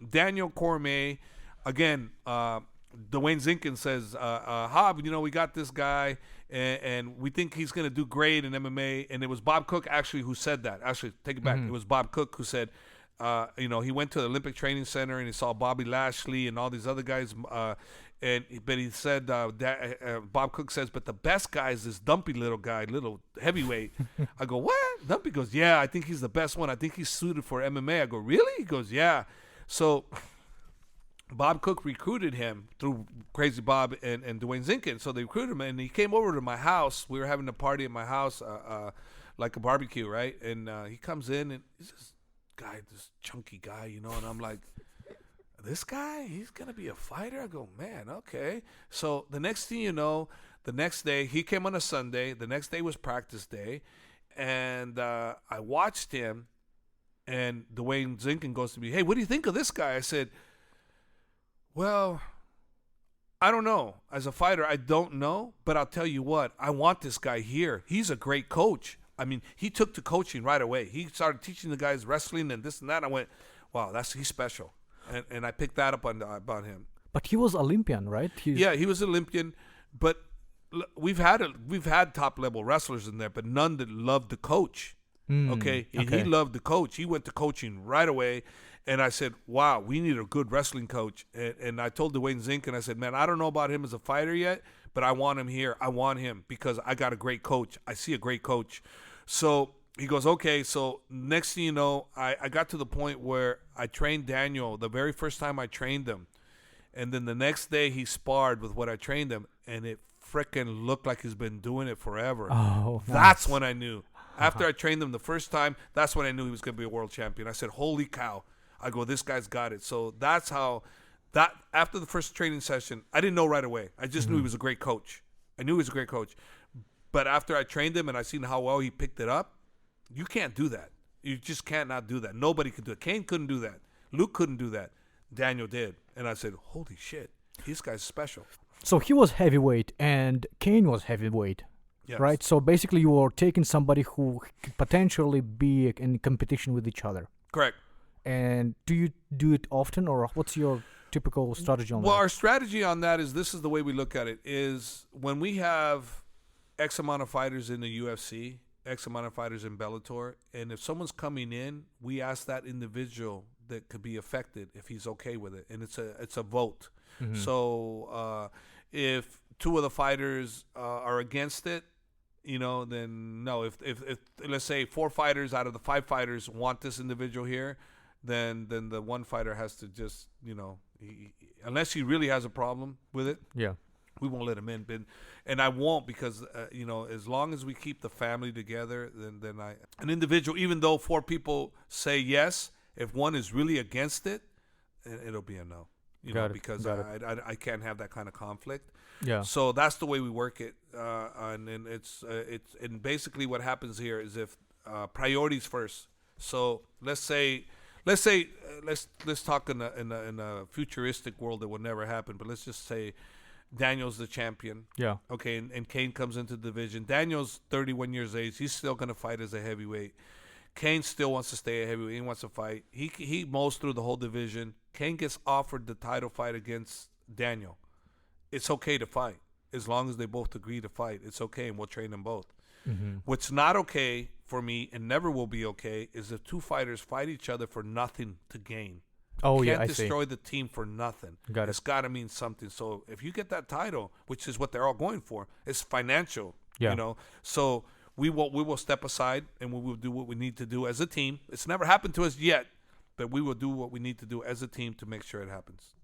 Daniel Cormier, again, Dwayne Zinkin says, Hob, we got this guy, and we think he's going to do great in MMA. And it was Bob Cook, actually, who said that. Actually, take it back. It was Bob Cook who said, he went to the Olympic Training Center, and he saw Bobby Lashley and all these other guys. But he said, Bob Cook says, but the best guy is this dumpy little guy, little heavyweight. I go, what? Dumpy goes, yeah, I think he's the best one. I think he's suited for MMA. I go, really? He goes, yeah. So Bob Cook recruited him through Crazy Bob and Dwayne Zinkin. So they recruited him, and he came over to my house. We were having a party at my house, like a barbecue, right? And he comes in, and he's this guy, this chunky guy, and I'm like, this guy, he's going to be a fighter? I go, man, okay. So the next thing you know, the next day, he came on a Sunday. The next day was practice day. And I watched him, and Dwayne Zinkin goes to me, hey, what do you think of this guy? I said, well, I don't know. As a fighter, I don't know. But I'll tell you what, I want this guy here. He's a great coach. I mean, he took to coaching right away. He started teaching the guys wrestling and this and that. I went, wow, he's special. And I picked that up about him. But he was Olympian, right? Yeah, he was Olympian. But we've had top level wrestlers in there, but none that loved the coach. Okay? He loved the coach. He went to coaching right away. And I said, wow, we need a good wrestling coach. And I told Dwayne Zinkin, I said, man, I don't know about him as a fighter yet, but I want him here. I want him because I got a great coach. I see a great coach. So he goes, okay. So next thing you know, I got to the point where I trained Daniel the very first time I trained him. And then the next day he sparred with what I trained him, and it freaking looked like he's been doing it forever. Oh, that's when I knew. After I trained him the first time, that's when I knew he was going to be a world champion. I said, holy cow. I go, this guy's got it. So that's how after the first training session, I didn't know right away. I just knew he was a great coach. I knew he was a great coach. But after I trained him and I seen how well he picked it up, you can't do that. You just can't not do that. Nobody could do it. Kane couldn't do that. Luke couldn't do that. Daniel did. And I said, holy shit, this guy's special. So he was heavyweight and Kane was heavyweight. Yes. Right? So basically you were taking somebody who could potentially be in competition with each other. Correct. And do you do it often, or what's your typical strategy on that? Well, our strategy on that is, this is the way we look at it, is when we have X amount of fighters in the UFC, X amount of fighters in Bellator, and if someone's coming in, we ask that individual that could be affected if he's okay with it, and it's a vote. Mm-hmm. So if two of the fighters are against it, then no. If let's say 4 fighters out of the 5 fighters want this individual here, then the one fighter has to just, unless he really has a problem with it, we won't let him in. And I won't, because, as long as we keep the family together, then an individual, even though 4 people say yes, if one is really against it, it'll be a no. Because I can't have that kind of conflict. Yeah. So that's the way we work it. And it's basically what happens here is if priorities first. So let's talk in a futuristic world that will never happen, but let's just say Daniel's the champion. Yeah. Okay, and Kane comes into the division. Daniel's 31 years of age. He's still going to fight as a heavyweight. Kane still wants to stay a heavyweight. He wants to fight. He mows through the whole division. Kane gets offered the title fight against Daniel. It's okay to fight as long as they both agree to fight. It's okay, and we'll train them both. Mm-hmm. What's not okay for me, and never will be okay, is if 2 fighters fight each other for nothing to gain. Oh, you can't destroy the team for nothing. It's got to mean something. So if you get that title, which is what they're all going for, it's financial. Yeah. So we will step aside and we will do what we need to do as a team. It's never happened to us yet, but we will do what we need to do as a team to make sure it happens.